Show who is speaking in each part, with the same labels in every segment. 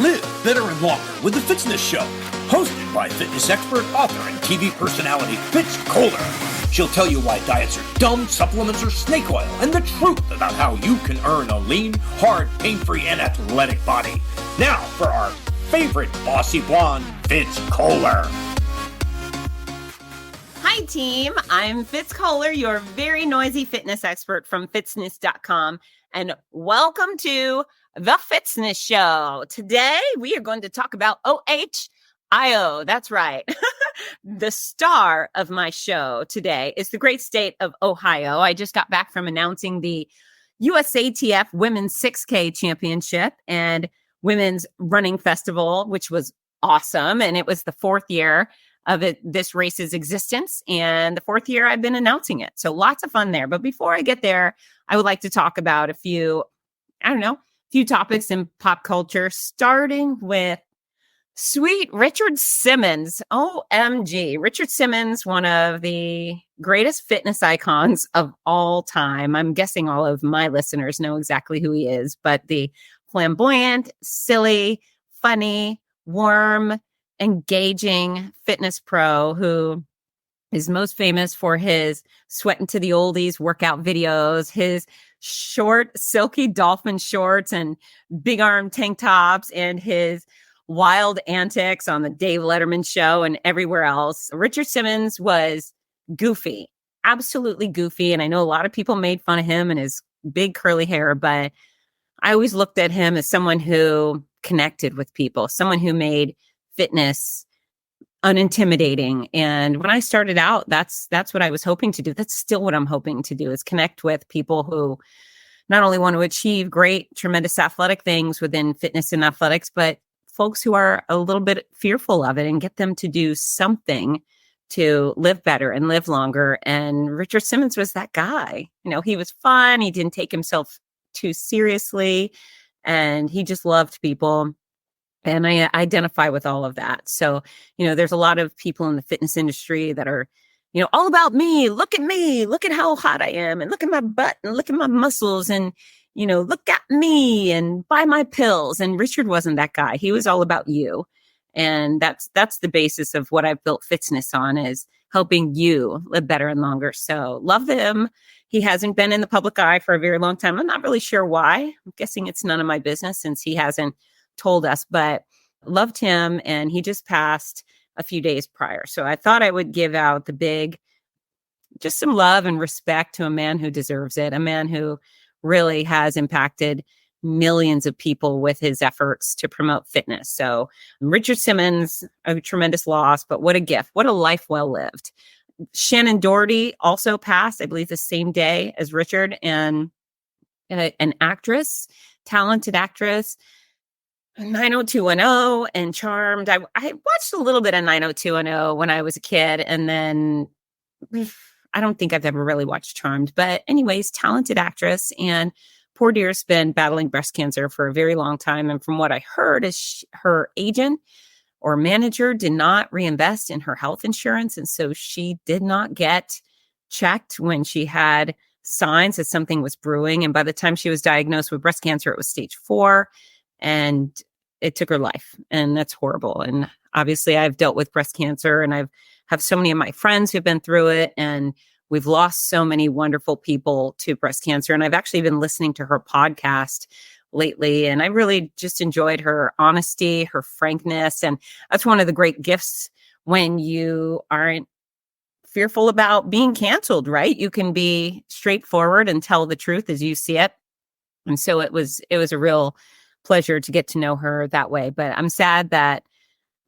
Speaker 1: Live better and longer with the Fitzness Show, hosted by fitness expert, author, and TV personality Fitz Kohler. She'll tell you why diets are dumb, supplements are snake oil, and the truth about how you can earn a lean, hard, pain-free, and athletic body. Now for our favorite bossy blonde, Fitz Kohler.
Speaker 2: Hi, team. I'm Fitz Kohler, your very noisy fitness expert from fitzness.com, and welcome to the Fitzness Show. Today, we are going to talk about OHIO. That's right. The star of my show today is the great state of Ohio. I just got back from announcing the USATF Women's 6K Championship and Women's Running Festival, which was awesome. And it was the fourth year of this race's existence and the fourth year I've been announcing it. So lots of fun there. But before I get there, I would like to talk about a few topics in pop culture, starting with sweet Richard Simmons. OMG. Richard Simmons, one of the greatest fitness icons of all time. I'm guessing all of my listeners know exactly who he is, but the flamboyant, silly, funny, warm, engaging fitness pro who is most famous for his sweating to the oldies workout videos, his short, silky dolphin shorts and big arm tank tops, and his wild antics on the Dave Letterman show and everywhere else. Richard Simmons was goofy, absolutely goofy. And I know a lot of people made fun of him and his big curly hair, but I always looked at him as someone who connected with people, someone who made fitness unintimidating. And when I started out, that's what I was hoping to do. That's still what I'm hoping to do, is connect with people who not only want to achieve great, tremendous athletic things within fitness and athletics, but folks who are a little bit fearful of it and get them to do something to live better and live longer. And Richard Simmons was that guy. You know, he was fun. He didn't take himself too seriously, and he just loved people. And I identify with all of that. So, there's a lot of people in the fitness industry that are, all about me. Look at me. Look at how hot I am. And look at my butt and look at my muscles. And, look at me and buy my pills. And Richard wasn't that guy. He was all about you. And that's the basis of what I've built Fitzness on, is helping you live better and longer. So love him. He hasn't been in the public eye for a very long time. I'm not really sure why. I'm guessing it's none of my business since he hasn't told us, but loved him. And he just passed a few days prior. So I thought I would give out just some love and respect to a man who deserves it, a man who really has impacted millions of people with his efforts to promote fitness. So Richard Simmons, a tremendous loss, but what a gift, what a life well lived. Shannen Doherty also passed, I believe, the same day as Richard, and an actress, talented actress, 90210 and Charmed. I watched a little bit of 90210 when I was a kid, and then I don't think I've ever really watched Charmed. But anyways, talented actress, and poor dear's been battling breast cancer for a very long time. And from what I heard is her agent or manager did not reinvest in her health insurance. And so she did not get checked when she had signs that something was brewing. And by the time she was diagnosed with breast cancer, it was stage 4. And it took her life. And that's horrible. And obviously I've dealt with breast cancer, and have so many of my friends who've been through it. And we've lost so many wonderful people to breast cancer. And I've actually been listening to her podcast lately. And I really just enjoyed her honesty, her frankness. And that's one of the great gifts when you aren't fearful about being canceled, right? You can be straightforward and tell the truth as you see it. And so it was a real pleasure to get to know her that way. But I'm sad that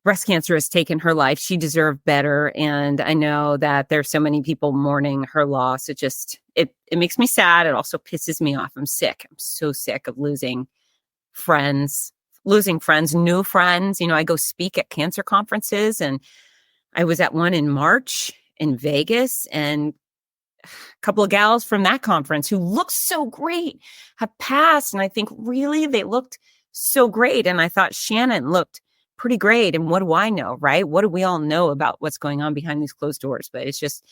Speaker 2: breast cancer has taken her life. She deserved better. And I know that there's so many people mourning her loss. It makes me sad. It also pisses me off. I'm sick. I'm so sick of losing friends, new friends. I go speak at cancer conferences, and I was at one in March in Vegas, and a couple of gals from that conference who looked so great have passed. And I think, really, they looked so great. And I thought Shannen looked pretty great. And what do I know, right? What do we all know about what's going on behind these closed doors? But it's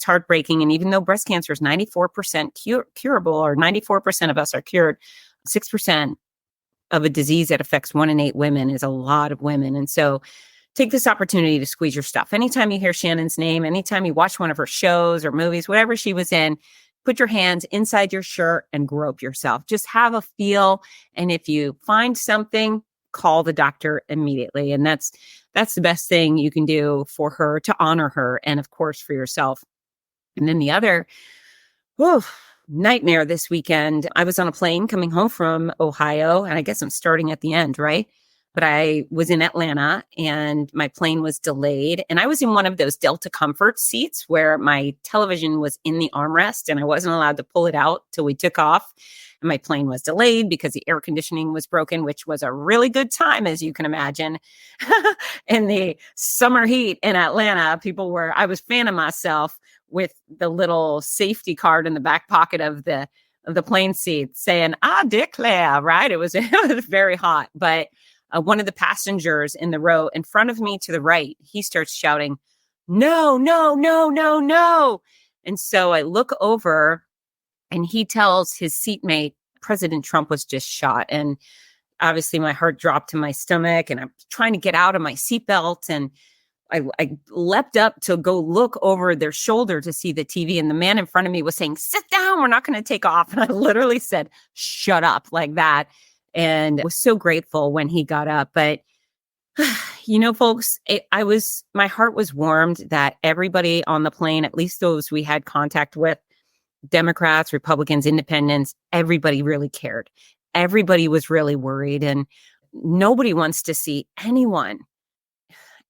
Speaker 2: heartbreaking. And even though breast cancer is 94% curable, or 94% of us are cured, 6% of a disease that affects 1 in 8 women is a lot of women. And so take this opportunity to squeeze your stuff. Anytime you hear Shannen's name, anytime you watch one of her shows or movies, whatever she was in, put your hands inside your shirt and grope yourself. Just have a feel. And if you find something, call the doctor immediately. And that's the best thing you can do for her, to honor her, and of course for yourself. And then the other nightmare this weekend, I was on a plane coming home from Ohio, and I guess I'm starting at the end, right? But I was in Atlanta and my plane was delayed, and I was in one of those Delta Comfort seats where my television was in the armrest and I wasn't allowed to pull it out till we took off. And my plane was delayed because the air conditioning was broken, which was a really good time, as you can imagine. In the summer heat in Atlanta, I was fanning myself with the little safety card in the back pocket of the plane seat saying, "I declare," right? It was very hot. But one of the passengers in the row in front of me to the right, he starts shouting, "No, no, no, no, no." And so I look over and he tells his seatmate, President Trump was just shot. And obviously my heart dropped to my stomach and I'm trying to get out of my seatbelt. And I leapt up to go look over their shoulder to see the TV. And the man in front of me was saying, "Sit down, we're not going to take off." And I literally said, "Shut up," like that. And was so grateful when he got up. But, folks, my heart was warmed that everybody on the plane, at least those we had contact with, Democrats, Republicans, Independents, everybody really cared. Everybody was really worried, and nobody wants to see anyone,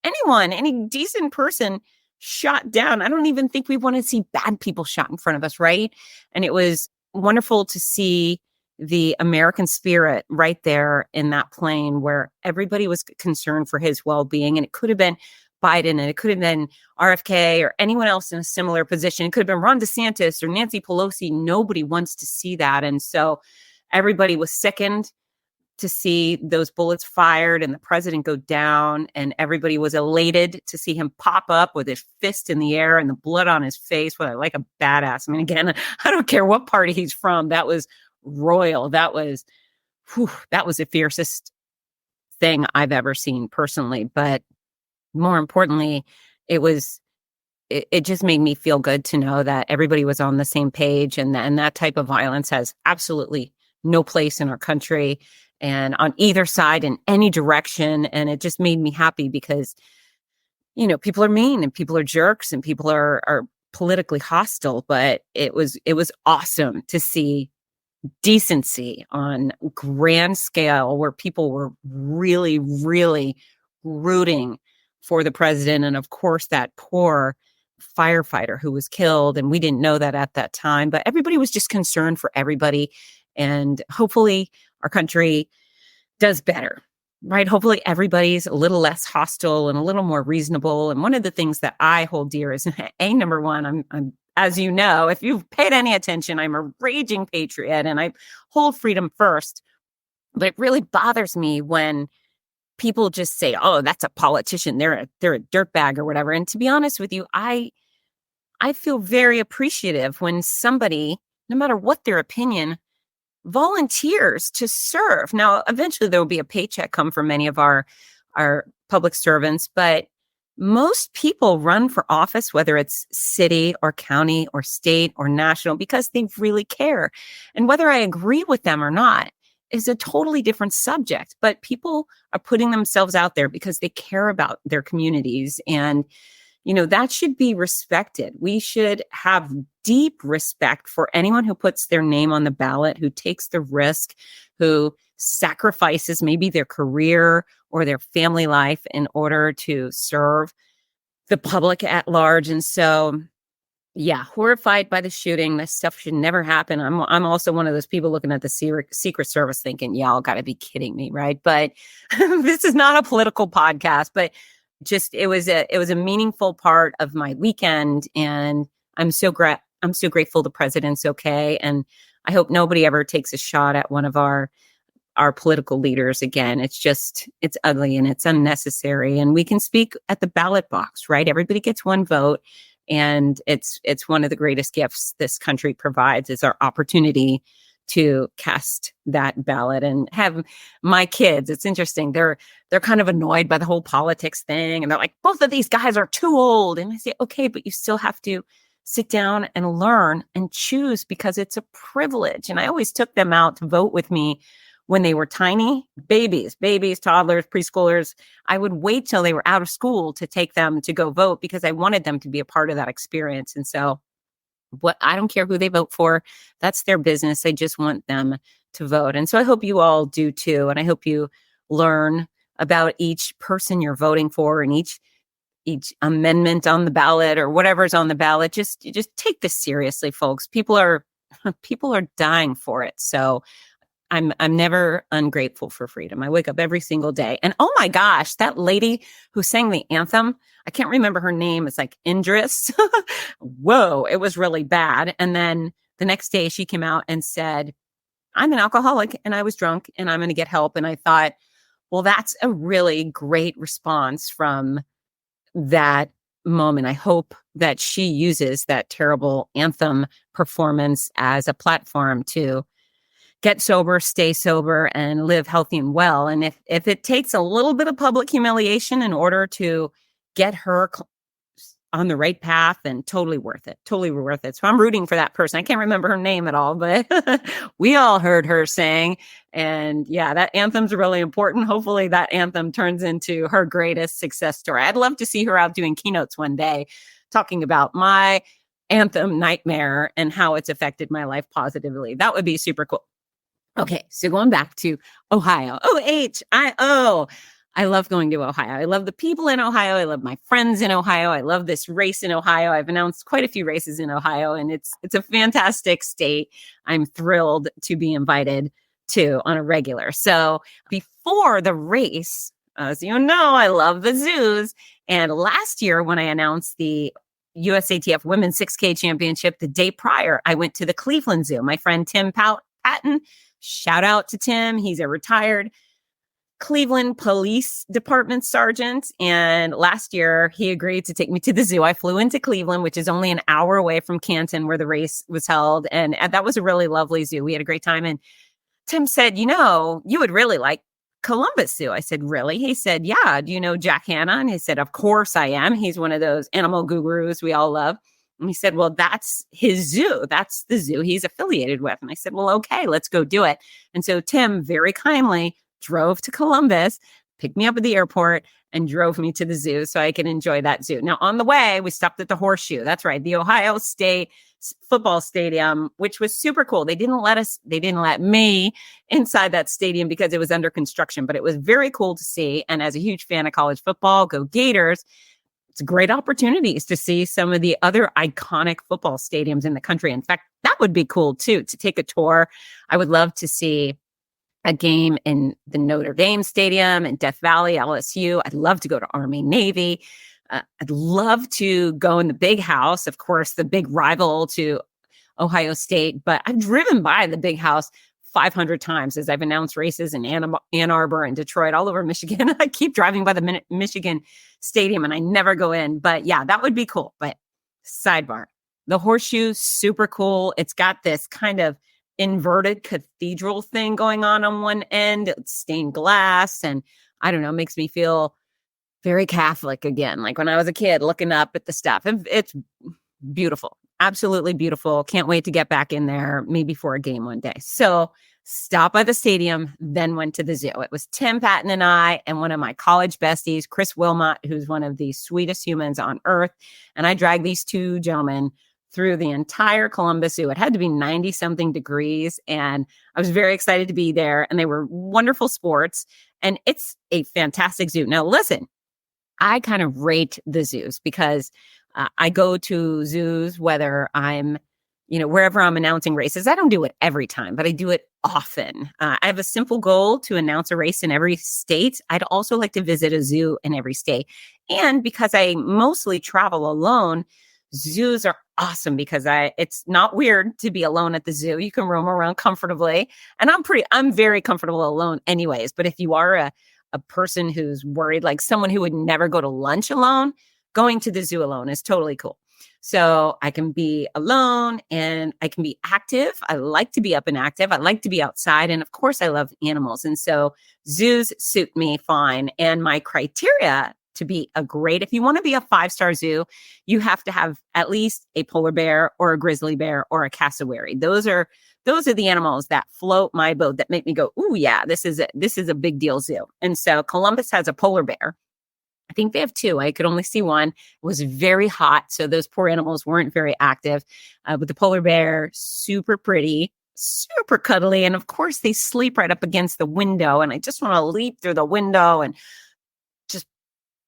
Speaker 2: any decent person shot down. I don't even think we want to see bad people shot in front of us, right? And it was wonderful to see the American spirit right there in that plane where everybody was concerned for his well-being. And it could have been Biden, and it could have been RFK or anyone else in a similar position. It could have been Ron DeSantis or Nancy Pelosi. Nobody wants to see that. And so everybody was sickened to see those bullets fired and the president go down. And everybody was elated to see him pop up with his fist in the air and the blood on his face. Like a badass. I mean, again, I don't care what party he's from. That was royal. That was the fiercest thing I've ever seen personally. But more importantly, it just made me feel good to know that everybody was on the same page, and that type of violence has absolutely no place in our country and on either side in any direction. And it just made me happy because, people are mean and people are jerks and people are politically hostile, but it was awesome to see decency on grand scale where people were really, really rooting for the president. And of course, that poor firefighter who was killed. And we didn't know that at that time, but everybody was just concerned for everybody. And hopefully our country does better, right? Hopefully everybody's a little less hostile and a little more reasonable. And one of the things that I hold dear is number one, I'm as you know, if you've paid any attention, I'm a raging patriot and I hold freedom first. But it really bothers me when people just say, "Oh, that's a politician. They're a dirtbag," or whatever. And to be honest with you, I feel very appreciative when somebody, no matter what their opinion, volunteers to serve. Now, eventually there will be a paycheck come from many of our public servants, but most people run for office, whether it's city or county or state or national, because they really care. And whether I agree with them or not is a totally different subject. But people are putting themselves out there because they care about their communities. And, that should be respected. We should have deep respect for anyone who puts their name on the ballot, who takes the risk, who sacrifices maybe their career or their family life in order to serve the public at large. And so, yeah, horrified by the shooting. This stuff should never happen. I'm also one of those people looking at the Secret Service thinking, y'all got to be kidding me, right? But this is not a political podcast, but just it was a meaningful part of my weekend, and I'm so grateful the president's okay, and I hope nobody ever takes a shot at one of our political leaders again. It's ugly and it's unnecessary, and we can speak at the ballot box, right? Everybody gets one vote, and it's one of the greatest gifts this country provides is our opportunity to cast that ballot and have my kids. It's interesting. They're kind of annoyed by the whole politics thing. And they're like, both of these guys are too old. And I say, okay, but you still have to sit down and learn and choose because it's a privilege. And I always took them out to vote with me when they were tiny, babies, toddlers, preschoolers. I would wait till they were out of school to take them to go vote because I wanted them to be a part of that experience. And so I don't care who they vote for. That's their business. I just want them to vote. And so I hope you all do too. And I hope you learn about each person you're voting for and each amendment on the ballot or whatever's on the ballot. Just take this seriously, folks. People are dying for it. So I'm never ungrateful for freedom. I wake up every single day. And oh my gosh, that lady who sang the anthem, I can't remember her name. It's like Indris. Whoa, it was really bad. And then the next day she came out and said, I'm an alcoholic and I was drunk and I'm going to get help. And I thought, well, that's a really great response from that moment. I hope that she uses that terrible anthem performance as a platform to get sober, stay sober, and live healthy and well. And if it takes a little bit of public humiliation in order to get her on the right path, then totally worth it. So I'm rooting for that person. I can't remember her name at all, but we all heard her sing. And yeah, that anthem's really important. Hopefully that anthem turns into her greatest success story. I'd love to see her out doing keynotes one day, talking about my anthem nightmare and how it's affected my life positively. That would be super cool. Okay, so going back to Ohio. OHIO. I love going to Ohio. I love the people in Ohio. I love my friends in Ohio. I love this race in Ohio. I've announced quite a few races in Ohio, and it's a fantastic state. I'm thrilled to be invited to on a regular. So before the race, as you know, I love the zoos. And last year when I announced the USATF Women's 6K Championship, the day prior, I went to the Cleveland Zoo. My friend Tim Patton, shout out to Tim. He's a retired Cleveland Police Department sergeant. And last year, he agreed to take me to the zoo. I flew into Cleveland, which is only an hour away from Canton, where the race was held. And that was a really lovely zoo. We had a great time. And Tim said, you would really like Columbus Zoo. I said, really? He said, yeah. Do you know Jack Hanna? And he said, of course I am. He's one of those animal gurus we all love. And he said, well, that's his zoo. That's the zoo he's affiliated with. And I said, well, okay, let's go do it. And so Tim very kindly drove to Columbus, picked me up at the airport, and drove me to the zoo so I could enjoy that zoo. Now, on the way, we stopped at the Horseshoe. That's right, the Ohio State football stadium, which was super cool. They didn't let me inside that stadium because it was under construction, but it was very cool to see. And as a huge fan of college football, go Gators, it's great opportunities to see some of the other iconic football stadiums in the country. In fact, that would be cool too, to take a tour. I would love to see a game in the Notre Dame Stadium in Death Valley, LSU. I'd love to go to Army, Navy. I'd love to go in the Big House, of course, the big rival to Ohio State. But I've driven by the Big House 500 times as I've announced races in Ann Arbor and Detroit, all over Michigan. I keep driving by the Michigan Stadium and I never go in. But yeah, that would be cool. But sidebar, the Horseshoe, super cool. It's got this kind of inverted cathedral thing going on one end. It's stained glass. And I don't know, makes me feel very Catholic again. Like when I was a kid looking up at the stuff. It's beautiful. Absolutely beautiful. Can't wait to get back in there, maybe for a game one day. So stopped by the stadium, then went to the zoo. It was Tim Patton and I and one of my college besties, Chris Wilmot, who's one of the sweetest humans on earth. And I dragged these two gentlemen through the entire Columbus Zoo. It had to be 90 something degrees. And I was very excited to be there. And they were wonderful sports. And it's a fantastic zoo. Now, listen, I kind of rate the zoos because I go to zoos, whether I'm, wherever I'm announcing races. I don't do it every time, but I do it often. I have a simple goal to announce a race in every state. I'd also like to visit a zoo in every state. And because I mostly travel alone, zoos are awesome because it's not weird to be alone at the zoo. You can roam around comfortably. And I'm very comfortable alone anyways. But if you are a person who's worried, like someone who would never go to lunch alone, going to the zoo alone is totally cool. So I can be alone and I can be active. I like to be up and active. I like to be outside. And of course, I love animals. And so zoos suit me fine. And my criteria to be if you want to be a 5-star zoo, you have to have at least a polar bear or a grizzly bear or a cassowary. Those are the animals that float my boat, that make me go, "Ooh, yeah, this is a big deal zoo." And so Columbus has a polar bear. I think they have 2. I could only see one. It was very hot, so those poor animals weren't very active. But the polar bear, super pretty, super cuddly, and of course they sleep right up against the window. And I just want to leap through the window and just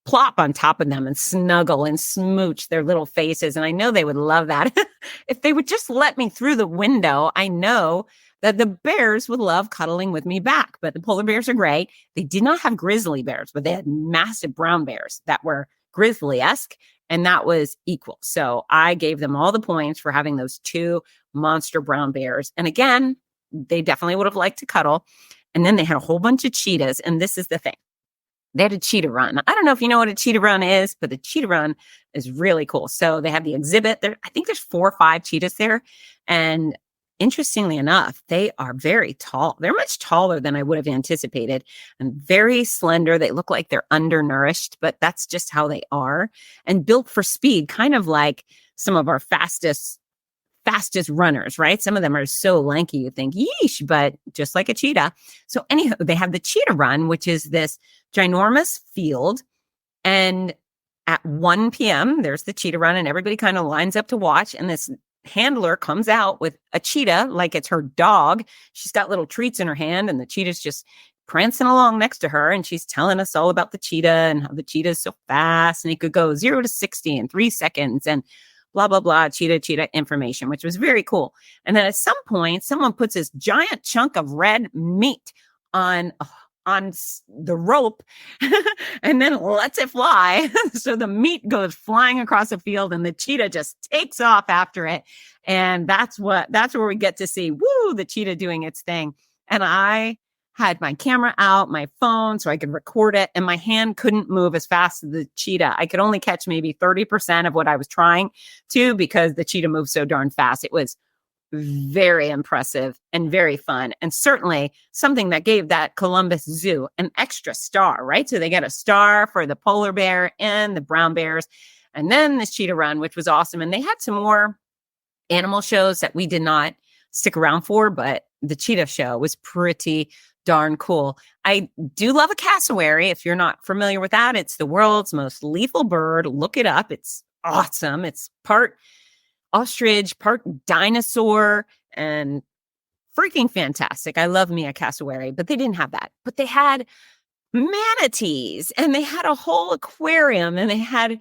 Speaker 2: plop on top of them and snuggle and smooch their little faces. And I know they would love that. If they would just let me through the window, I know that the bears would love cuddling with me back. But the polar bears are great. They did not have grizzly bears, but they had massive brown bears that were grizzly-esque, and that was equal. So I gave them all the points for having those 2 monster brown bears. And again, they definitely would have liked to cuddle. And then they had a whole bunch of cheetahs. And this is the thing. They had a cheetah run. I don't know if you know what a cheetah run is, but the cheetah run is really cool. So they have the exhibit there. I think there's 4 or 5 cheetahs there. And interestingly enough, they are very tall. They're much taller than I would have anticipated and very slender. They look like they're undernourished, but that's just how they are, and built for speed, kind of like some of our fastest runners, right? Some of them are so lanky, you think, yeesh, but just like a cheetah. So anyhow, they have the cheetah run, which is this ginormous field. And at 1 p.m., there's the cheetah run, and everybody kind of lines up to watch. And this handler comes out with a cheetah like it's her dog. She's got little treats in her hand, and the cheetah's just prancing along next to her. And she's telling us all about the cheetah and how the cheetah is so fast, and it could go 0 to 60 in 3 seconds, and blah, blah, blah, cheetah information, which was very cool. And then at some point, someone puts this giant chunk of red meat on the rope and then lets it fly. So the meat goes flying across the field, and the cheetah just takes off after it. And that's where we get to see, the cheetah doing its thing. And I had my camera out, my phone, so I could record it, and my hand couldn't move as fast as the cheetah. I could only catch maybe 30% of what I was trying to, because the cheetah moved so darn fast. It was very impressive and very fun, and certainly something that gave that Columbus Zoo an extra star, right? So they get a star for the polar bear and the brown bears, and then this cheetah run, which was awesome. And they had some more animal shows that we did not stick around for, but the cheetah show was pretty darn cool. I do love a cassowary. If you're not familiar with that, it's the world's most lethal bird. Look it up. It's awesome. It's part ostrich, part dinosaur, and freaking fantastic. I love me a cassowary, but they didn't have that. But they had manatees, and they had a whole aquarium, and they had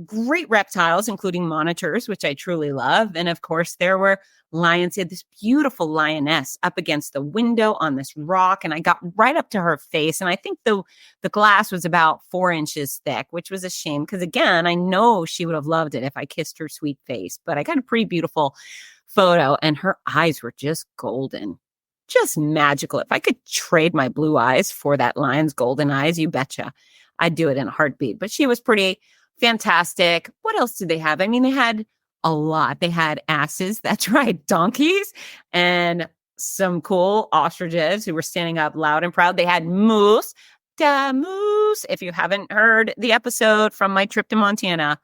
Speaker 2: great reptiles, including monitors, which I truly love. And of course, there were lions. They had this beautiful lioness up against the window on this rock, and I got right up to her face. And I think the glass was about 4 inches thick, which was a shame, because again, I know she would have loved it if I kissed her sweet face. But I got a pretty beautiful photo, and her eyes were just golden, just magical. If I could trade my blue eyes for that lion's golden eyes, you betcha, I'd do it in a heartbeat. But she was pretty fantastic. What else did they have? I mean, they had a lot. They had asses, that's right, donkeys, and some cool ostriches who were standing up loud and proud. They had moose, da moose. If you haven't heard the episode from my trip to Montana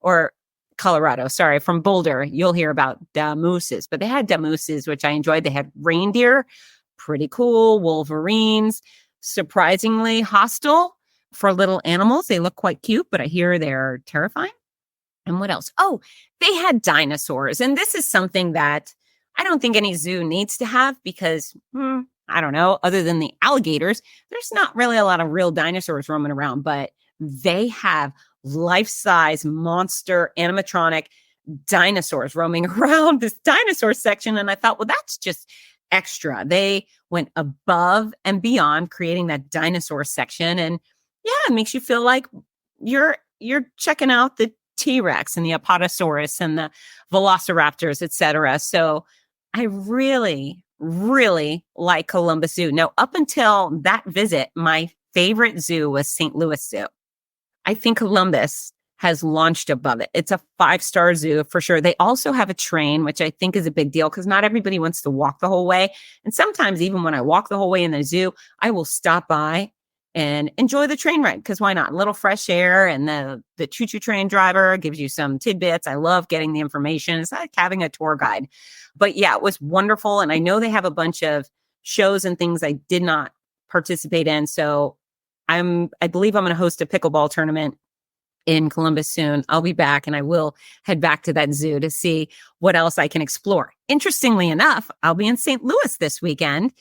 Speaker 2: or Colorado, from Boulder, you'll hear about da mooses. But they had da mooses, which I enjoyed. They had reindeer, pretty cool, wolverines, surprisingly hostile for little animals. They look quite cute, but I hear they're terrifying. And what else? Oh, they had dinosaurs. And this is something that I don't think any zoo needs to have, because, I don't know, other than the alligators, there's not really a lot of real dinosaurs roaming around. But they have life-size monster animatronic dinosaurs roaming around this dinosaur section. And I thought, well, that's just extra. They went above and beyond creating that dinosaur section. And yeah, it makes you feel like you're checking out the T-Rex and the Apatosaurus and the Velociraptors, etc. So I really, really like Columbus Zoo. Now, up until that visit, my favorite zoo was St. Louis Zoo. I think Columbus has launched above it. It's a 5-star zoo for sure. They also have a train, which I think is a big deal because not everybody wants to walk the whole way. And sometimes even when I walk the whole way in the zoo, I will stop by and enjoy the train ride because why not? A little fresh air, and the choo-choo train driver gives you some tidbits. I love getting the information. It's like having a tour guide. But yeah, it was wonderful. And I know they have a bunch of shows and things I did not participate in. So I believe I'm going to host a pickleball tournament in Columbus soon. I'll be back and I will head back to that zoo to see what else I can explore. Interestingly enough, I'll be in St. Louis this weekend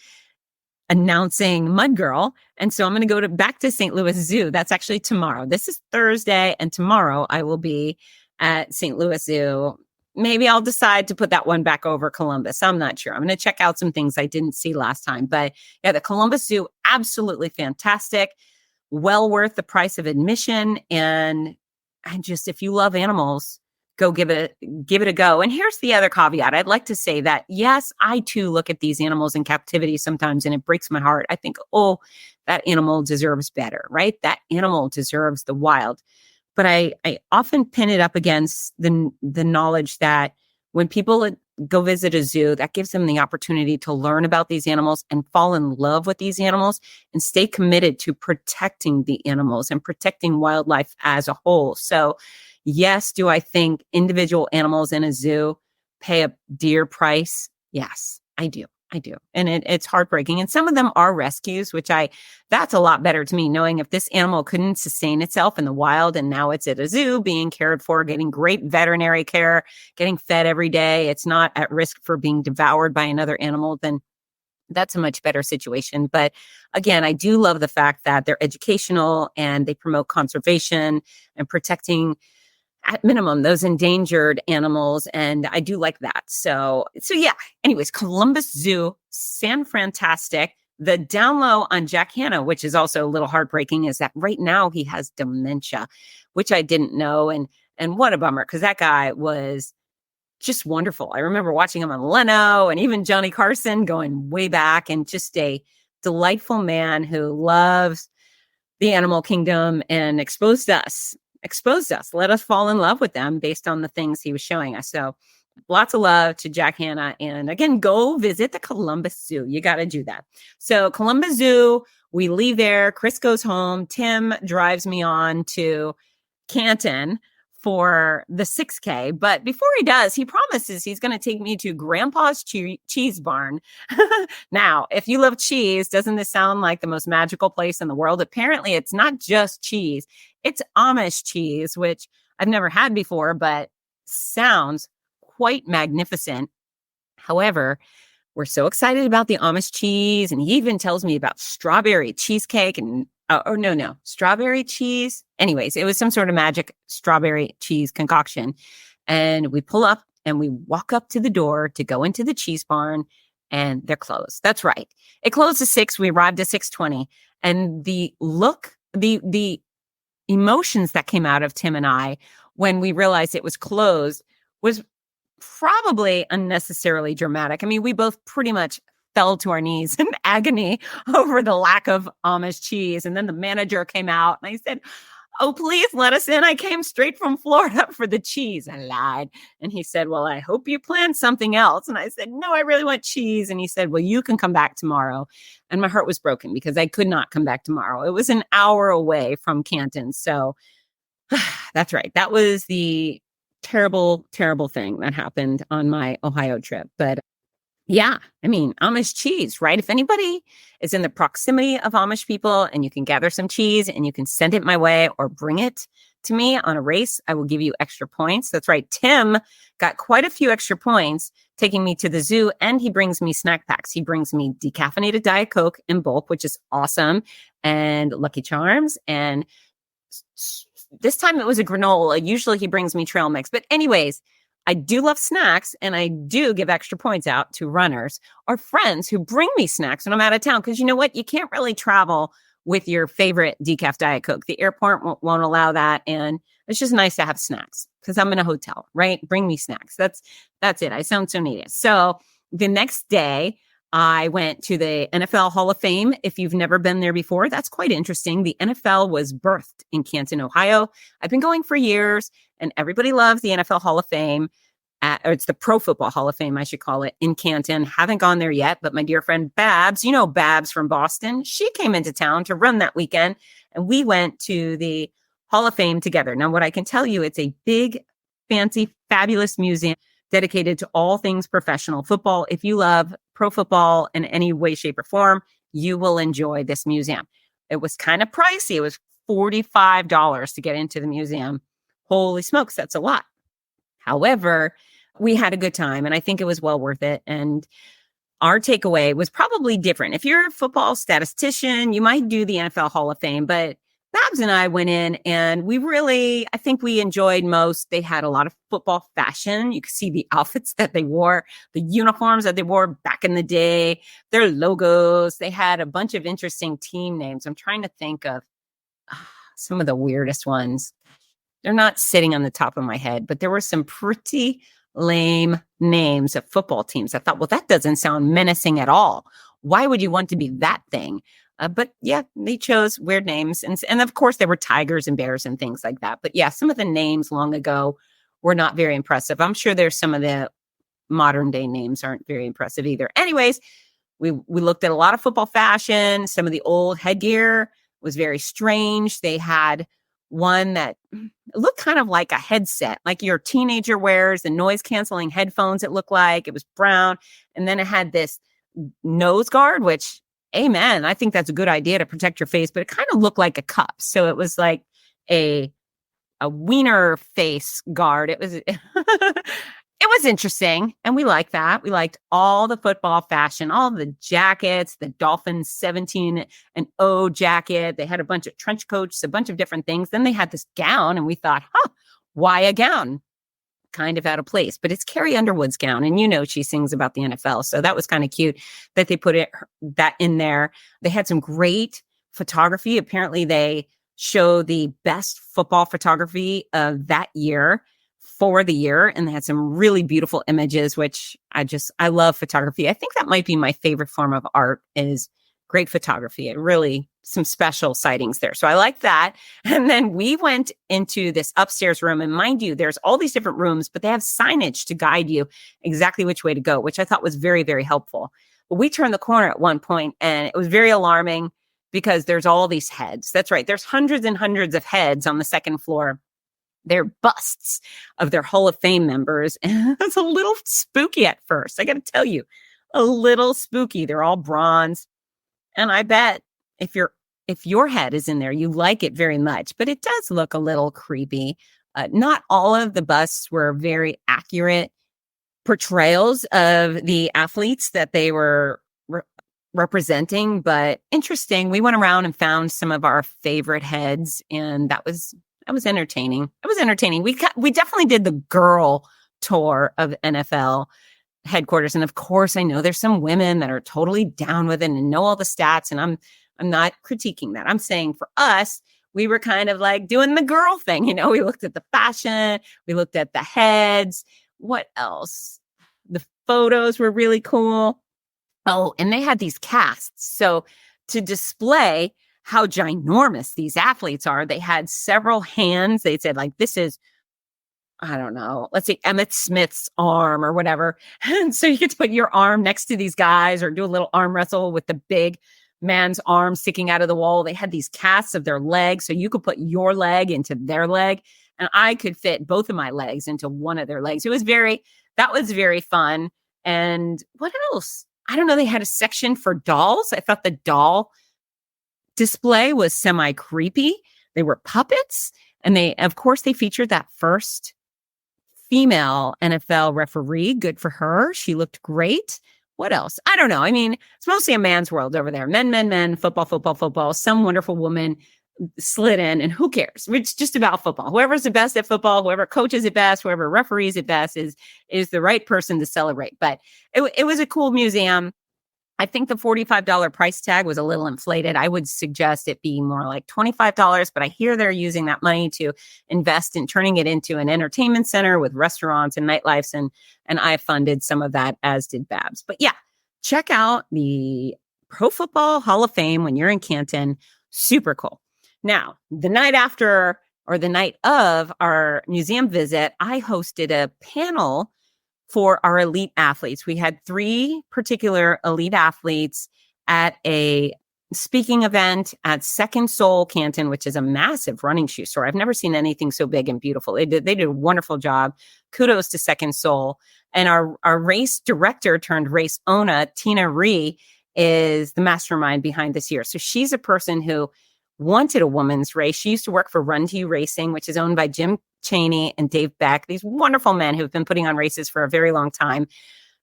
Speaker 2: announcing Mud Girl. And so I'm going to go back to St. Louis Zoo. That's actually tomorrow. This is Thursday, and tomorrow I will be at St. Louis Zoo. Maybe I'll decide to put that one back over Columbus. I'm not sure. I'm going to check out some things I didn't see last time. But yeah, the Columbus Zoo, absolutely fantastic. Well worth the price of admission. And just, if you love animals, go give it a go. And here's the other caveat. I'd like to say that, yes, I too look at these animals in captivity sometimes and it breaks my heart. I think, oh, that animal deserves better, right? That animal deserves the wild. But I often pin it up against the knowledge that when people go visit a zoo, that gives them the opportunity to learn about these animals and fall in love with these animals and stay committed to protecting the animals and protecting wildlife as a whole. So yes, do I think individual animals in a zoo pay a dear price? Yes, I do. And it's heartbreaking. And some of them are rescues, that's a lot better to me, knowing if this animal couldn't sustain itself in the wild and now it's at a zoo being cared for, getting great veterinary care, getting fed every day, it's not at risk for being devoured by another animal, then that's a much better situation. But again, I do love the fact that they're educational and they promote conservation and protecting, at minimum, those endangered animals. And I do like that. So yeah, anyways, Columbus Zoo, San Frantastic. The down low on Jack Hanna, which is also a little heartbreaking, is that right now he has dementia, which I didn't know. And what a bummer, because that guy was just wonderful. I remember watching him on Leno and even Johnny Carson going way back, and just a delightful man who loves the animal kingdom and exposed us, let us fall in love with them based on the things he was showing us. So lots of love to Jack Hanna. And again, go visit the Columbus Zoo. You got to do that. So Columbus Zoo, we leave there. Chris goes home. Tim drives me on to Canton for the 6K. But before he does, he promises he's going to take me to Grandpa's Cheese Barn. Now, if you love cheese, doesn't this sound like the most magical place in the world? Apparently, it's not just cheese. It's Amish cheese, which I've never had before, but sounds quite magnificent. However, we're so excited about the Amish cheese, and he even tells me about strawberry cheesecake and strawberry cheese. Anyways, it was some sort of magic strawberry cheese concoction. And we pull up and we walk up to the door to go into the cheese barn, and they're closed. That's right. It closed at 6. We arrived at 6:20. And the emotions that came out of Tim and I when we realized it was closed was probably unnecessarily dramatic. I mean, we both pretty much fell to our knees in agony over the lack of Amish cheese. And then the manager came out and I said, "Oh, please let us in. I came straight from Florida for the cheese." I lied. And he said, "Well, I hope you planned something else." And I said, "No, I really want cheese." And he said, "Well, you can come back tomorrow." And my heart was broken because I could not come back tomorrow. It was an hour away from Canton. So that's right. That was the terrible, terrible thing that happened on my Ohio trip. But yeah, I mean, Amish cheese, right? If anybody is in the proximity of Amish people and you can gather some cheese and you can send it my way or bring it to me on a race, I will give you extra points. That's right. Tim got quite a few extra points taking me to the zoo, and he brings me snack packs. He brings me decaffeinated Diet Coke in bulk, which is awesome, and Lucky Charms. And this time it was a granola. Usually he brings me trail mix. But anyways, I do love snacks, and I do give extra points out to runners or friends who bring me snacks when I'm out of town. Because you know what? You can't really travel with your favorite decaf Diet Coke. The airport won't allow that. And it's just nice to have snacks because I'm in a hotel, right? Bring me snacks. That's it. I sound so needy. So the next day, I went to the NFL Hall of Fame. If you've never been there before, that's quite interesting. The NFL was birthed in Canton, Ohio. I've been going for years, and everybody loves the NFL Hall of Fame. Or it's the Pro Football Hall of Fame, I should call it, in Canton. Haven't gone there yet, but my dear friend Babs, you know Babs from Boston, she came into town to run that weekend, and we went to the Hall of Fame together. Now, what I can tell you, it's a big, fancy, fabulous museum dedicated to all things professional football. If you love pro football in any way, shape, or form, you will enjoy this museum. It was kind of pricey. It was $45 to get into the museum. Holy smokes, that's a lot. However, we had a good time, and I think it was well worth it. And our takeaway was probably different. If you're a football statistician, you might do the NFL Hall of Fame, but Babs and I went in and I think we enjoyed most. They had a lot of football fashion. You could see the outfits that they wore, the uniforms that they wore back in the day, their logos. They had a bunch of interesting team names. I'm trying to think of some of the weirdest ones. They're not sitting on the top of my head, but there were some pretty lame names of football teams. I thought, well, that doesn't sound menacing at all. Why would you want to be that thing? But yeah, they chose weird names. And of course, there were tigers and bears and things like that. But yeah, some of the names long ago were not very impressive. I'm sure there's some of the modern day names aren't very impressive either. Anyways, we looked at a lot of football fashion. Some of the old headgear was very strange. They had one that looked kind of like a headset, like your teenager wears, the noise canceling headphones. It looked like it was brown. And then it had this nose guard, which, amen, I think that's a good idea to protect your face, but it kind of looked like a cup. So it was like a wiener face guard. It was it was interesting, and we liked that. We liked all the football fashion, all the jackets, the Dolphins 17 and 0 jacket. They had a bunch of trench coats, a bunch of different things. Then they had this gown, and we thought, why a gown? Kind of out of place, but it's Carrie Underwood's gown, and she sings about the NFL, so that was kind of cute that they put that in there. They had some great photography. Apparently, they show the best football photography of that year for the year, and they had some really beautiful images, which I love photography. I think that might be my favorite form of art is great photography. It really some special sightings there. So I like that. And then we went into this upstairs room, and mind you, there's all these different rooms, but they have signage to guide you exactly which way to go, which I thought was very, very helpful. But we turned the corner at one point, and it was very alarming because there's all these heads. That's right. There's hundreds and hundreds of heads on the second floor. They're busts of their Hall of Fame members. And it's a little spooky at first. I got to tell you, a little spooky. They're all bronze. And I bet if your head is in there, you like it very much, but it does look a little creepy. Not all of the busts were very accurate portrayals of the athletes that they were representing, but interesting. We went around and found some of our favorite heads, and that was entertaining. It was entertaining. We definitely did the girl tour of NFL headquarters. And of course, I know there's some women that are totally down with it and know all the stats. And I'm not critiquing that. I'm saying for us, we were kind of like doing the girl thing. We looked at the fashion, we looked at the heads. What else? The photos were really cool. Oh, and they had these casts. So to display how ginormous these athletes are, they had several hands. They said, like, this is, I don't know, let's say Emmitt Smith's arm or whatever. And so you get to put your arm next to these guys or do a little arm wrestle with the big man's arm sticking out of the wall. They had these casts of their legs, so you could put your leg into their leg. And I could fit both of my legs into one of their legs. That was very fun. And what else? I don't know. They had a section for dolls. I thought the doll display was semi-creepy. They were puppets. And they featured that first female NFL referee. Good for her. She looked great. What else? I don't know. I mean, it's mostly a man's world over there. Men, football. Some wonderful woman slid in, and who cares? It's just about football. Whoever's the best at football, whoever coaches it best, whoever referees it best is the right person to celebrate. But it was a cool museum. I think the $45 price tag was a little inflated. I would suggest it be more like $25, but I hear they're using that money to invest in turning it into an entertainment center with restaurants and nightlifes, and I funded some of that, as did Babs. But yeah, check out the Pro Football Hall of Fame when you're in Canton. Super cool. Now, the night after or the night of our museum visit, I hosted a panel for our elite athletes. We had 3 particular elite athletes at a speaking event at Second Soul Canton, which is a massive running shoe store. I've never seen anything so big and beautiful. They did a wonderful job. Kudos to Second Soul. And our race director turned race owner, Tina Ree, is the mastermind behind this year. So she's a person who wanted a women's race. She used to work for Run to You Racing, which is owned by Jim Chaney and Dave Beck, these wonderful men who've been putting on races for a very long time.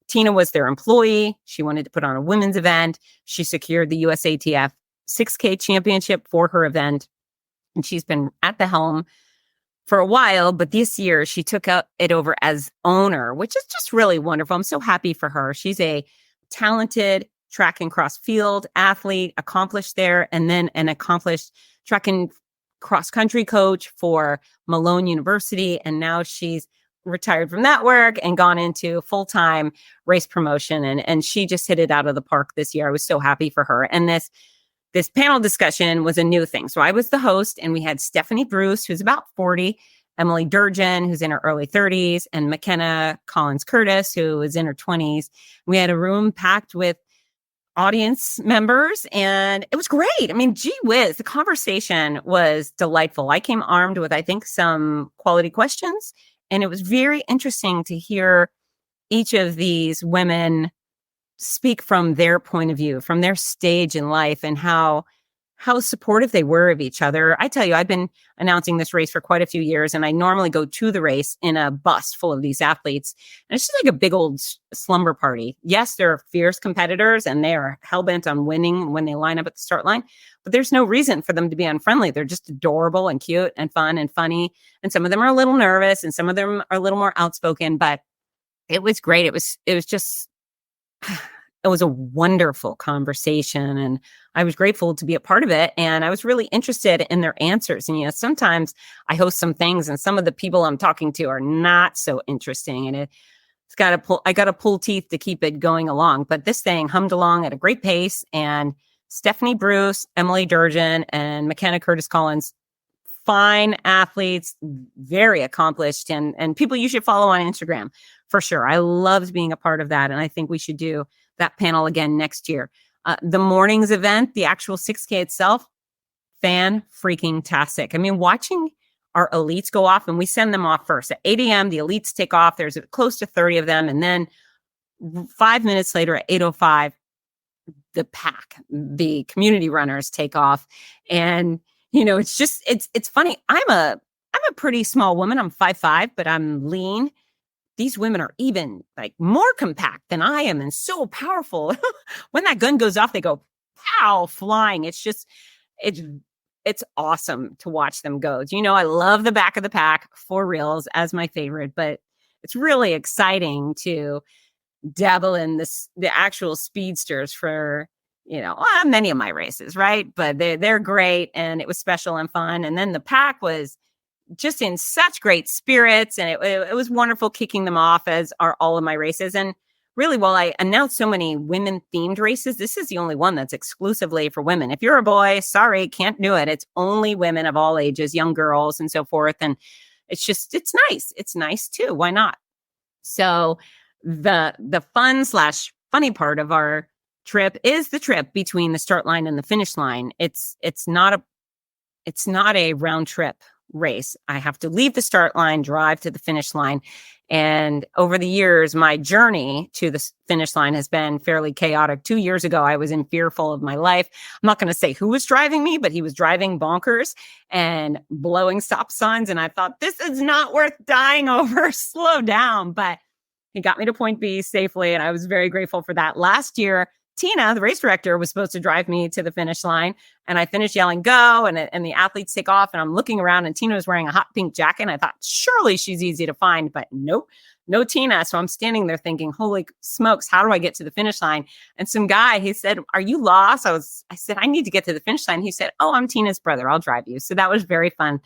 Speaker 2: Tina was their employee. She wanted to put on a women's event. She secured the USATF 6K championship for her event. And she's been at the helm for a while, but this year she took it over as owner, which is just really wonderful. I'm so happy for her. She's a talented track and cross field athlete, accomplished there, and then an accomplished track and cross country coach for Malone University. And now she's retired from that work and gone into full-time race promotion. And she just hit it out of the park this year. I was so happy for her. And this panel discussion was a new thing. So I was the host, and we had Stephanie Bruce, who's about 40, Emily Durgin, who's in her early 30s, and McKenna Collins Curtis, who is in her 20s. We had a room packed with audience members, and it was great. I mean, gee whiz, the conversation was delightful. I came armed with, I think, some quality questions, and it was very interesting to hear each of these women speak from their point of view, from their stage in life, and how supportive they were of each other. I tell you, I've been announcing this race for quite a few years, and I normally go to the race in a bus full of these athletes. And it's just like a big old slumber party. Yes, they're fierce competitors, and they are hell-bent on winning when they line up at the start line, but there's no reason for them to be unfriendly. They're just adorable and cute and fun and funny. And some of them are a little nervous, and some of them are a little more outspoken, but it was great. It was just... It was a wonderful conversation, and I was grateful to be a part of it. And I was really interested in their answers. And, sometimes I host some things, and some of the people I'm talking to are not so interesting. And I got to pull teeth to keep it going along. But this thing hummed along at a great pace. And Stephanie Bruce, Emily Durgin, and McKenna Curtis Collins, fine athletes, very accomplished, and people you should follow on Instagram for sure. I loved being a part of that. And I think we should do that panel again next year. The morning's event, the actual 6K itself, fan-freaking-tastic. I mean, watching our elites go off, and we send them off first. At 8 a.m., the elites take off. There's close to 30 of them. And then 5 minutes later at 8:05, the pack, the community runners take off. And, it's funny. I'm a pretty small woman. I'm 5'5", but I'm lean. These women are even more compact than I am and so powerful. When that gun goes off, they go pow, flying. It's awesome to watch them go. I love the back of the pack for reals as my favorite, but it's really exciting to dabble in the actual speedsters for, many of my races, right? But they're great, and it was special and fun. And then the pack was just in such great spirits, and it was wonderful kicking them off, as are all of my races. And really, while I announced so many women-themed races, this is the only one that's exclusively for women. If you're a boy, sorry, can't do it. It's only women of all ages, young girls and so forth. And it's nice. It's nice too. Why not? So the fun/funny part of our trip is the trip between the start line and the finish line. It's not a round trip race. I have to leave the start line, drive to the finish line. And over the years, my journey to the finish line has been fairly chaotic. 2 years ago, I was fearful of my life. I'm not going to say who was driving me, but he was driving bonkers and blowing stop signs. And I thought, this is not worth dying over. Slow down. But he got me to point B safely, and I was very grateful for that. Last year, Tina, the race director, was supposed to drive me to the finish line, and I finished yelling go, and the athletes take off, and I'm looking around, and Tina was wearing a hot pink jacket, and I thought, surely she's easy to find, but nope, no Tina. So I'm standing there thinking, holy smokes, how do I get to the finish line? And some guy, he said, are you lost? I said, I need to get to the finish line. He said, oh, I'm Tina's brother. I'll drive you. So that was very fun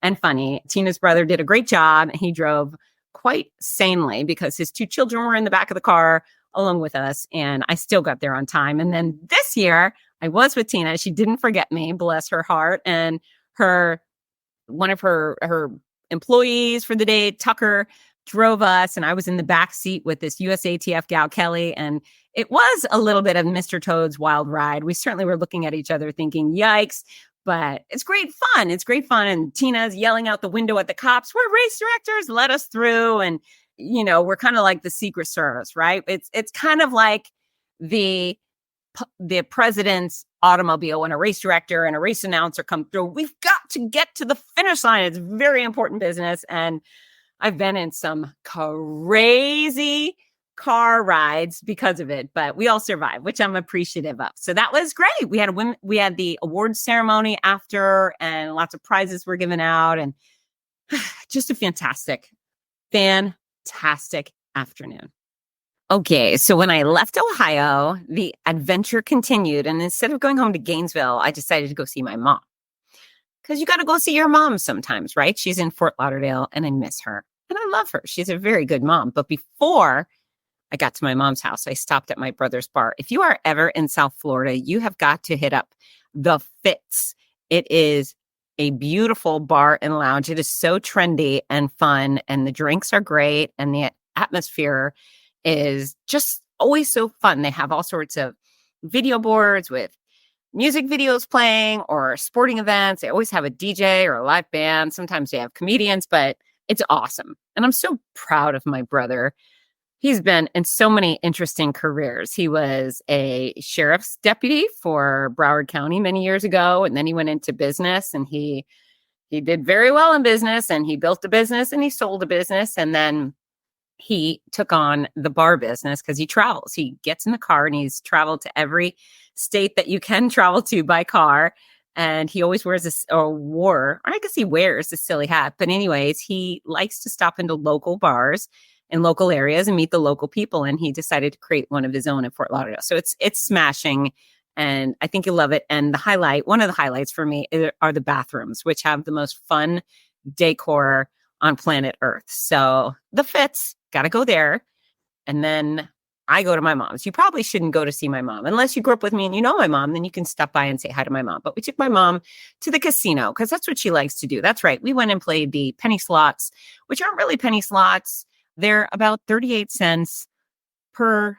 Speaker 2: and funny. Tina's brother did a great job. He drove quite sanely because his 2 children were in the back of the car, along with us, and I still got there on time. And then this year, I was with Tina. She didn't forget me, bless her heart. And one of her employees for the day, Tucker, drove us, and I was in the back seat with this USATF gal, Kelly, and it was a little bit of Mr. Toad's wild ride. We certainly were looking at each other thinking, yikes, but it's great fun. It's great fun. And Tina's yelling out the window at the cops, we're race directors, let us through. And, we're kind of like the Secret Service, right? It's kind of like the president's automobile when a race director and a race announcer come through. We've got to get to the finish line. It's very important business. And I've been in some crazy car rides because of it, but we all survived, which I'm appreciative of. So that was great. We had the awards ceremony after, and lots of prizes were given out, and just a fantastic afternoon. Okay, so when I left Ohio, the adventure continued, and instead of going home to Gainesville, I decided to go see my mom. Because you got to go see your mom sometimes, right? She's in Fort Lauderdale, and I miss her. And I love her. She's a very good mom. But before I got to my mom's house, I stopped at my brother's bar. If you are ever in South Florida, you have got to hit up the Fitz. It is a beautiful bar and lounge. It is so trendy and fun, and the drinks are great, and the atmosphere is just always so fun. They have all sorts of video boards with music videos playing or sporting events. They always have a DJ or a live band. Sometimes they have comedians, but it's awesome. And I'm so proud of my brother. He's been in so many interesting careers. He was a sheriff's deputy for Broward County many years ago, and then he went into business, and he did very well in business, and he built a business, and he sold a business, and then he took on the bar business because he travels. He gets in the car, and he's traveled to every state that you can travel to by car. And he always wears I guess he wears a silly hat. But anyways, he likes to stop into local bars in local areas and meet the local people. And he decided to create one of his own in Fort Lauderdale. So it's smashing. And I think you'll love it. And one of the highlights for me are the bathrooms, which have the most fun decor on planet Earth. So the Fitz, got to go there. And then I go to my mom's. You probably shouldn't go to see my mom unless you grew up with me and you know my mom, then you can stop by and say hi to my mom. But we took my mom to the casino because that's what she likes to do. That's right. We went and played the penny slots, which aren't really penny slots. They're about 38 cents per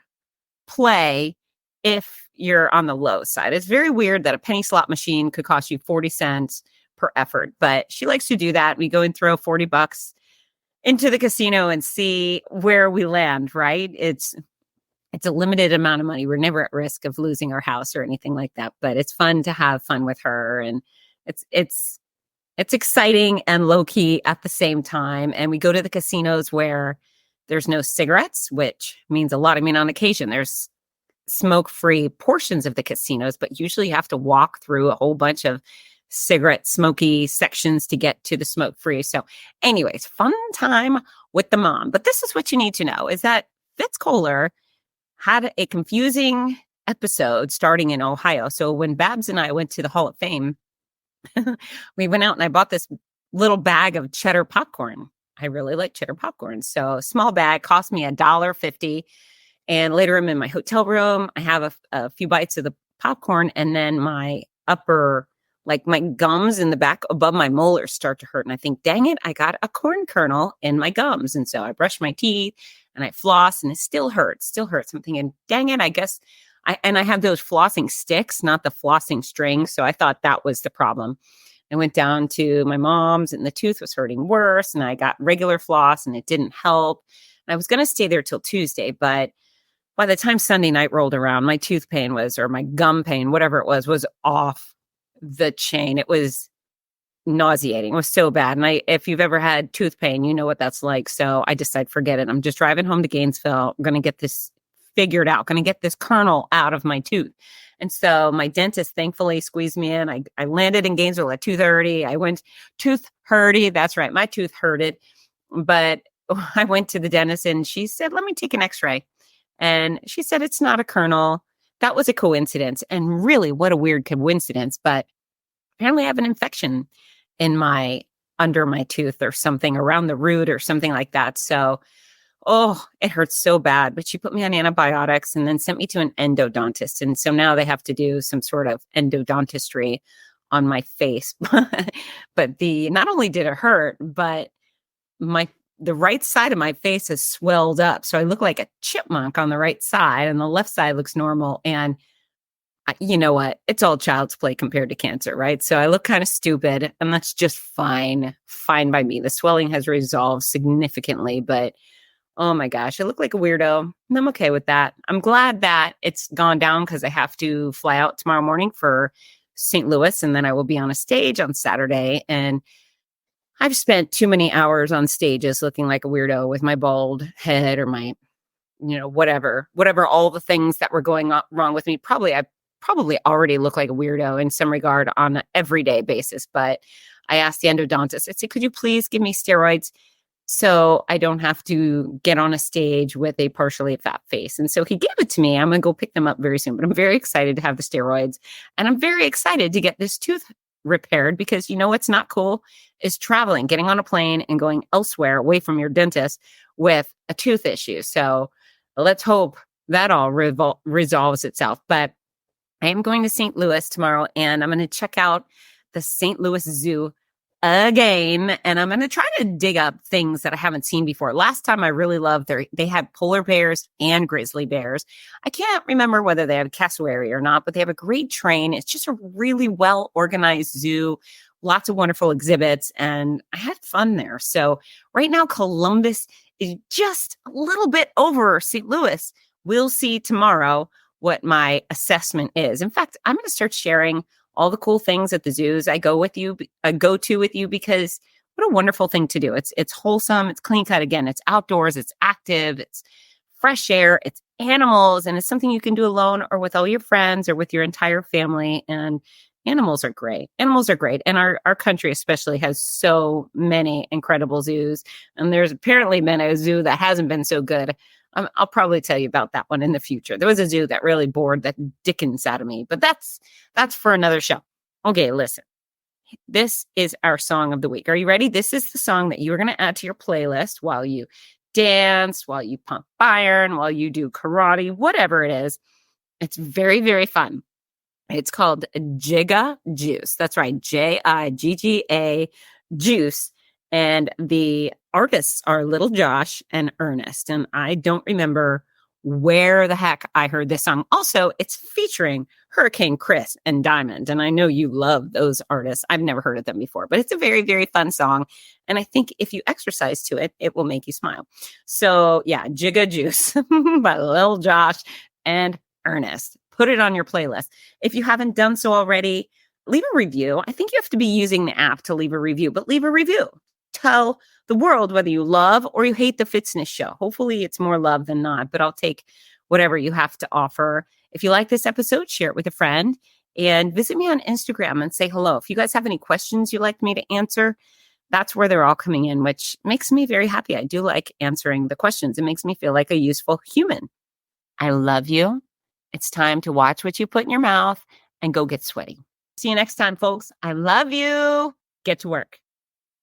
Speaker 2: play if you're on the low side. It's very weird that a penny slot machine could cost you 40 cents per effort, but she likes to do that. We go and throw $40 into the casino and see where we land, right? It's a limited amount of money. We're never at risk of losing our house or anything like that, but it's fun to have fun with her. And it's exciting and low key at the same time. And we go to the casinos where there's no cigarettes, which means a lot. I mean, on occasion, there's smoke-free portions of the casinos, but usually you have to walk through a whole bunch of cigarette smoky sections to get to the smoke-free. So anyways, fun time with the mom. But this is what you need to know is that Fitz Kohler had a confusing episode starting in Ohio. So when Babs and I went to the Hall of Fame, we went out and I bought this little bag of cheddar popcorn. I really like cheddar popcorn. So small bag cost me $1.50. And later I'm in my hotel room. I have a few bites of the popcorn, and then my upper, like my gums in the back above my molars start to hurt. And I think, dang it, I got a corn kernel in my gums. And so I brush my teeth and I floss, and it still hurts. I'm thinking, dang it, I guess I have those flossing sticks, not the flossing strings. So I thought that was the problem. I went down to my mom's and the tooth was hurting worse. And I got regular floss and it didn't help. And I was going to stay there till Tuesday, but by the time Sunday night rolled around, my tooth pain or my gum pain, whatever it was off the chain. It was nauseating. It was so bad. And if you've ever had tooth pain, you know what that's like. So I decided, forget it. I'm just driving home to Gainesville. I'm going to get this figured out. Going to get this kernel out of my tooth. And so my dentist thankfully squeezed me in. I landed in Gainesville at 2:30. I went tooth hurty. That's right. My tooth hurted. But I went to the dentist and she said, let me take an x-ray. And she said, it's not a kernel. That was a coincidence. And really, what a weird coincidence. But apparently I have an infection under my tooth or something around the root or something like that. So Oh, it hurts so bad. But she put me on antibiotics and then sent me to an endodontist. And so now they have to do some sort of endodontistry on my face. But not only did it hurt, but the right side of my face is swelled up. So I look like a chipmunk on the right side and the left side looks normal. And you know what? It's all child's play compared to cancer, right? So I look kind of stupid and that's just fine by me. The swelling has resolved significantly, but oh my gosh, I look like a weirdo. And I'm okay with that. I'm glad that it's gone down because I have to fly out tomorrow morning for St. Louis and then I will be on a stage on Saturday. And I've spent too many hours on stages looking like a weirdo with my bald head or my, whatever, all the things that were going wrong with me. I probably already look like a weirdo in some regard on an everyday basis. But I asked the endodontist, I said, could you please give me steroids so I don't have to get on a stage with a partially fat face? And so he gave it to me. I'm going to go pick them up very soon, but I'm very excited to have the steroids. And I'm very excited to get this tooth repaired because what's not cool is traveling, getting on a plane and going elsewhere away from your dentist with a tooth issue. So let's hope that all resolves itself. But I am going to St. Louis tomorrow and I'm going to check out the St. Louis Zoo again. And I'm going to try to dig up things that I haven't seen before. Last time I really loved they had polar bears and grizzly bears. I can't remember whether they have cassowary or not, but they have a great train. It's just a really well organized zoo, lots of wonderful exhibits, and I had fun there. So right now, Columbus is just a little bit over St. Louis. We'll see tomorrow what my assessment is. In fact, I'm going to start sharing all the cool things at the zoos I go to with you because what a wonderful thing to do. It's wholesome, it's clean cut. Again, it's outdoors, it's active, it's fresh air, it's animals, and it's something you can do alone or with all your friends or with your entire family. And animals are great. And our country especially has so many incredible zoos. And there's apparently been a zoo that hasn't been so good. I'll probably tell you about that one in the future. There was a zoo that really bored the dickens out of me, but that's for another show. Okay, listen. This is our song of the week. Are you ready? This is the song that you are going to add to your playlist while you dance, while you pump iron, while you do karate, whatever it is. It's very, very fun. It's called Jigga Juice. That's right. Jigga Juice. And the artists are Little Josh and Ernest. And I don't remember where the heck I heard this song. Also, it's featuring Hurricane Chris and Diamond. And I know you love those artists. I've never heard of them before, but it's a very, very fun song. And I think if you exercise to it, it will make you smile. So yeah, Jigga Juice by Little Josh and Ernest. Put it on your playlist. If you haven't done so already, leave a review. I think you have to be using the app to leave a review, but leave a review. Tell the world whether you love or you hate the Fitzness show. Hopefully it's more love than not, but I'll take whatever you have to offer. If you like this episode, share it with a friend and visit me on Instagram and say hello. If you guys have any questions you'd like me to answer, that's where they're all coming in, which makes me very happy. I do like answering the questions. It makes me feel like a useful human. I love you. It's time to watch what you put in your mouth and go get sweaty. See you next time, folks. I love you. Get to work.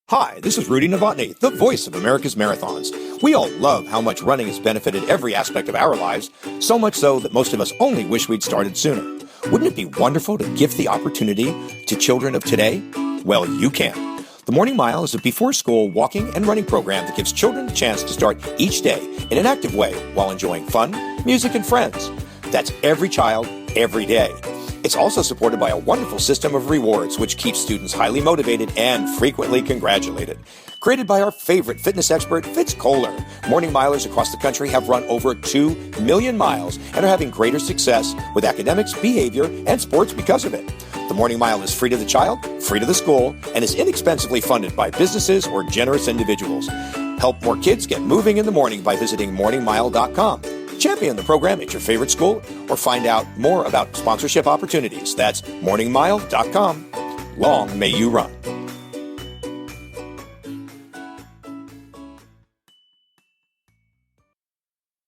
Speaker 1: Hi, this is Rudy Novotny, the voice of America's Marathons. We all love how much running has benefited every aspect of our lives, so much so that most of us only wish we'd started sooner. Wouldn't it be wonderful to gift the opportunity to children of today? Well, you can. The Morning Mile is a before-school walking and running program that gives children a chance to start each day in an active way while enjoying fun, music, and friends. That's every child, every day. It's also supported by a wonderful system of rewards, which keeps students highly motivated and frequently congratulated. Created by our favorite fitness expert, Fitz. Morning Milers across the country have run over 2 million miles and are having greater success with academics, behavior, and sports because of it. The Morning Mile is free to the child, free to the school, and is inexpensively funded by businesses or generous individuals. Help more kids get moving in the morning by visiting morningmile.com. Champion the program at your favorite school or find out more about sponsorship opportunities. That's morningmile.com. Long may you run.